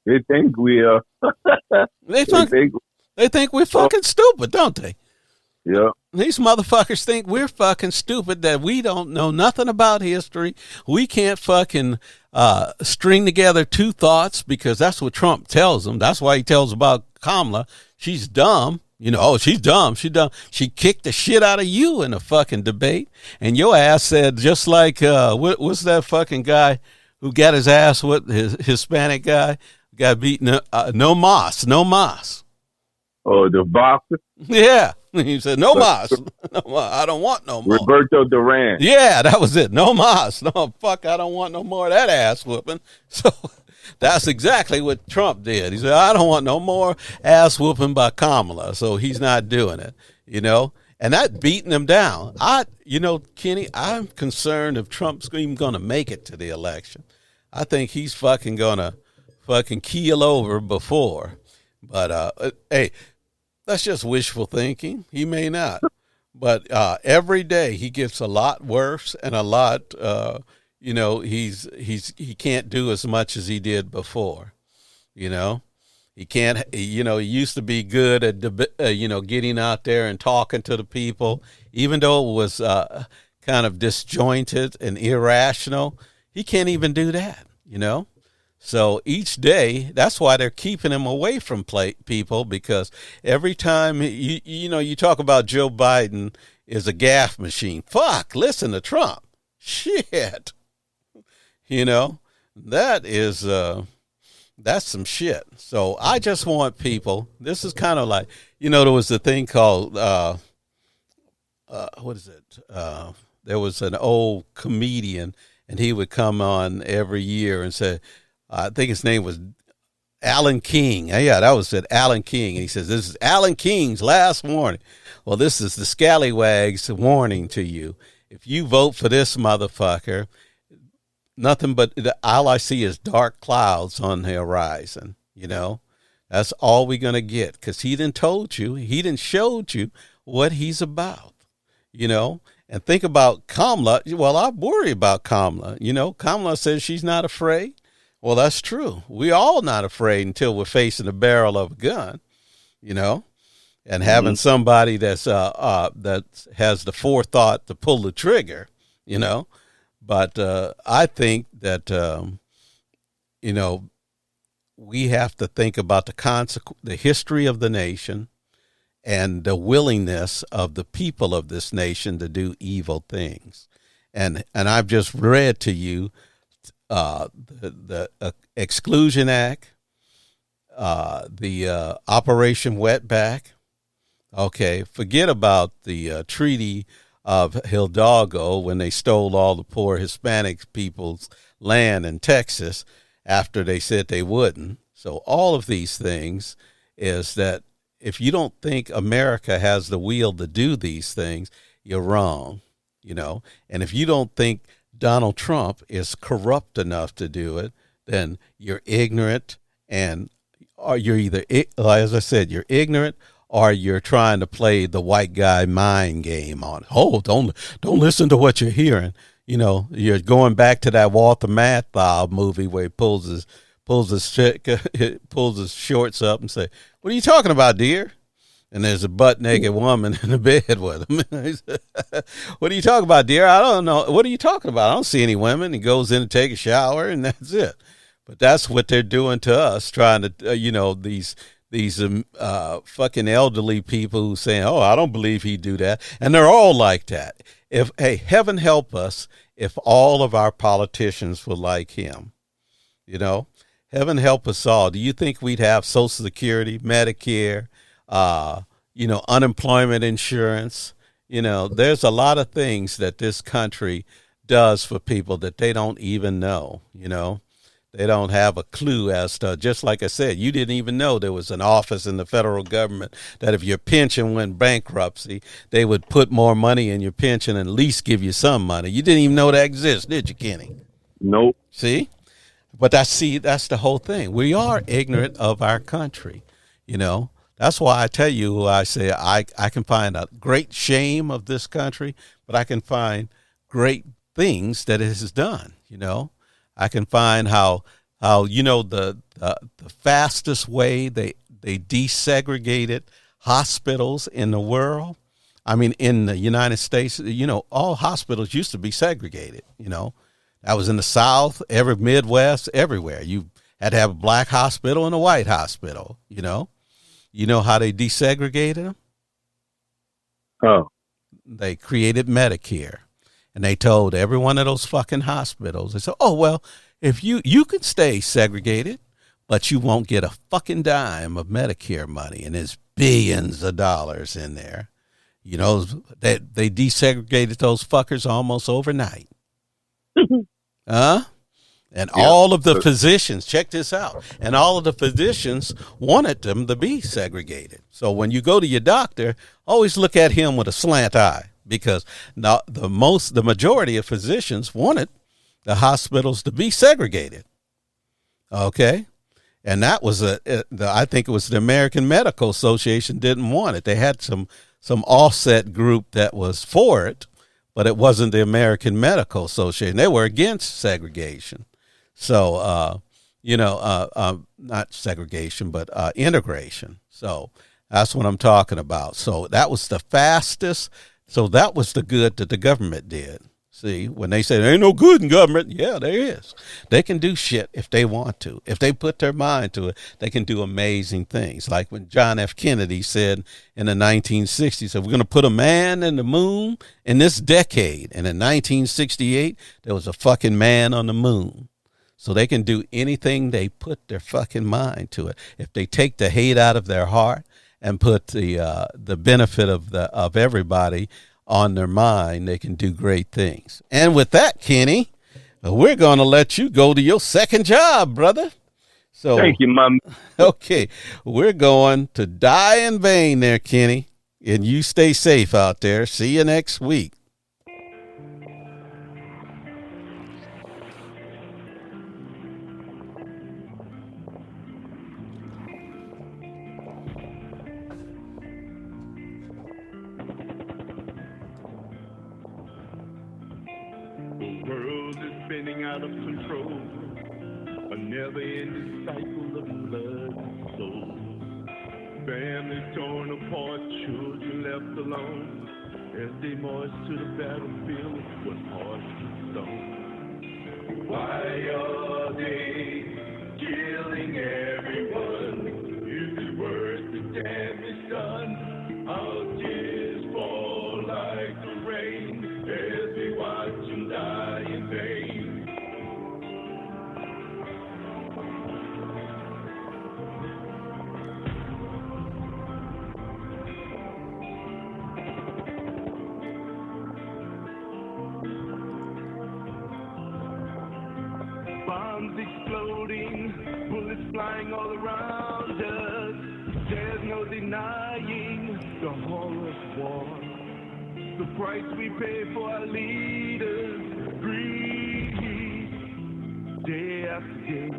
They think we are. They think we're fucking stupid, don't they? Yeah. These motherfuckers think we're fucking stupid, that we don't know nothing about history. We can't fucking string together two thoughts, because that's what Trump tells them. That's why he tells about Kamala. She's dumb. You know, oh, she's dumb. She's dumb. She kicked the shit out of you in a fucking debate. And your ass said, just like, what's that fucking guy who got his ass whipped, his Hispanic guy? Got beaten. No mas. Oh, the boxer? Yeah. He said, no mas. No, I don't want no more. Roberto Duran. Yeah, that was it. No mas. No, fuck, I don't want no more of that ass whooping. So that's exactly what Trump did. He said, I don't want no more ass whooping by Kamala. So he's not doing it, you know. And that beating him down. You know, Kenny, I'm concerned if Trump's even going to make it to the election. I think he's fucking going to fucking keel over before. But hey, that's just wishful thinking. He may not, but every day he gets a lot worse, and a lot you know, he can't do as much as he did before. You know, he can't, you know, he used to be good at you know, getting out there and talking to the people, even though it was kind of disjointed and irrational. He can't even do that, you know. So each day, that's why they're keeping him away from people, because every time, you know, you talk about Joe Biden is a gaffe machine. Fuck, listen to Trump. Shit. You know, that is, that's some shit. So I just want people, this is kind of like, you know, there was a thing called, what is it? There was an old comedian, and he would come on every year and say, I think his name was Alan King. Yeah, that was it, Alan King. And he says, this is Alan King's last warning. Well, this is the scallywag's warning to you. If you vote for this motherfucker, nothing but all I see is dark clouds on the horizon. You know, that's all we're going to get, because he done told you, he done showed you what he's about, you know. And think about Kamala. Well, I worry about Kamala. You know, Kamala says she's not afraid. Well, that's true. We all not afraid until we're facing the barrel of a gun, you know, and having somebody that's that has the forethought to pull the trigger, you know. But I think that you know, we have to think about the history of the nation, and the willingness of the people of this nation to do evil things. And I've just read to you the Exclusion Act, the Operation Wetback. Okay, forget about the Treaty of Hidalgo, when they stole all the poor Hispanic people's land in Texas after they said they wouldn't. So all of these things is that if you don't think America has the will to do these things, you're wrong, you know. And if you don't think Donald Trump is corrupt enough to do it, then you're ignorant, or you're either, as I said, you're ignorant, or you're trying to play the white guy mind game on it. Oh, don't listen to what you're hearing. You know, you're going back to that Walter Matthau movie where he pulls his shorts up and say, "What are you talking about, dear?" And there's a butt-naked woman in the bed with him. "What are you talking about, dear?" "I don't know." "What are you talking about?" "I don't see any women." He goes in to take a shower, and that's it. But that's what they're doing to us, trying to, you know, these fucking elderly people who saying, "Oh, I don't believe he'd do that," and they're all like that. Hey, heaven help us if all of our politicians were like him. You know, heaven help us all. Do you think we'd have Social Security, Medicare, unemployment insurance? There's a lot of things that this country does for people that they don't even know. They don't have a clue as to, just like I said, you didn't even know there was an office in the federal government that if your pension went bankruptcy, they would put more money in your pension and at least give you some money. You didn't even know that exists, did you, Kenny? Nope. See? But that's the whole thing. We are ignorant of our country, That's why I tell you, I say I can find a great shame of this country, but I can find great things that it has done, I can find how the fastest way they desegregated hospitals in the world. I mean, in the United States, all hospitals used to be segregated. That was in the South, every Midwest, everywhere. You had to have a black hospital and a white hospital. You know how they desegregated them? Oh, they created Medicare. And they told every one of those fucking hospitals, they said, oh, well, if you can stay segregated, but you won't get a fucking dime of Medicare money. And there's billions of dollars in there. They desegregated those fuckers almost overnight. And all of the physicians, check this out, and all of the physicians wanted them to be segregated. So when you go to your doctor, always look at him with a slant eye. Because now the majority of physicians wanted the hospitals to be segregated. Okay. And that was I think it was the American Medical Association didn't want it. They had some offset group that was for it, but it wasn't the American Medical Association. They were against segregation. So, not segregation, but integration. So that's what I'm talking about. So that was the fastest. So that was the good that the government did. See, when they say there ain't no good in government, yeah, there is. They can do shit if they want to. If they put their mind to it, they can do amazing things. Like when John F. Kennedy said in the 1960s, we're going to put a man in the moon in this decade. And in 1968, there was a fucking man on the moon. So they can do anything they put their fucking mind to it. If they take the hate out of their heart and put the benefit of everybody on their mind, they can do great things. And with that, Kenny, we're going to let you go to your second job, brother. So thank you, Mom. Okay, we're going to die in vain there, Kenny. And you stay safe out there. See you next week. Out of control, a never-ending cycle of blood and soul. Families torn apart, children left alone, as they march to the battlefield with hearts of stone. Why are they killing everyone? Is it worth the damage done? Our tears fall like the rain as we watch them die in vain. Bombs exploding, bullets flying all around us. There's no denying the horror of war. The price we pay for our leaders, greed, day after day.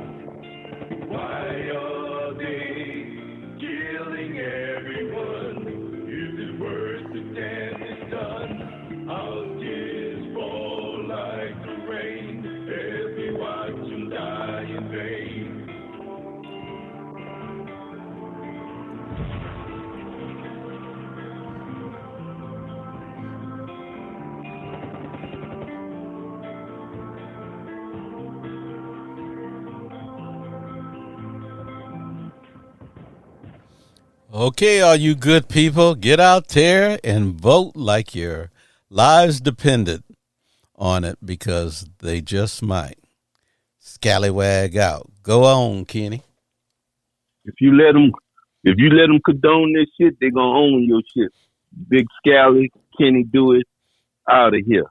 Why are they killing everyone? Is it worth the damage done? Our tears fall like the rain as we watch them die in vain. Okay, all you good people, get out there and vote like your lives depended on it because they just might. Scallywag out. Go on, Kenny. If you let them condone this shit, they gonna own your shit. Big Scally, Kenny, do it out of here.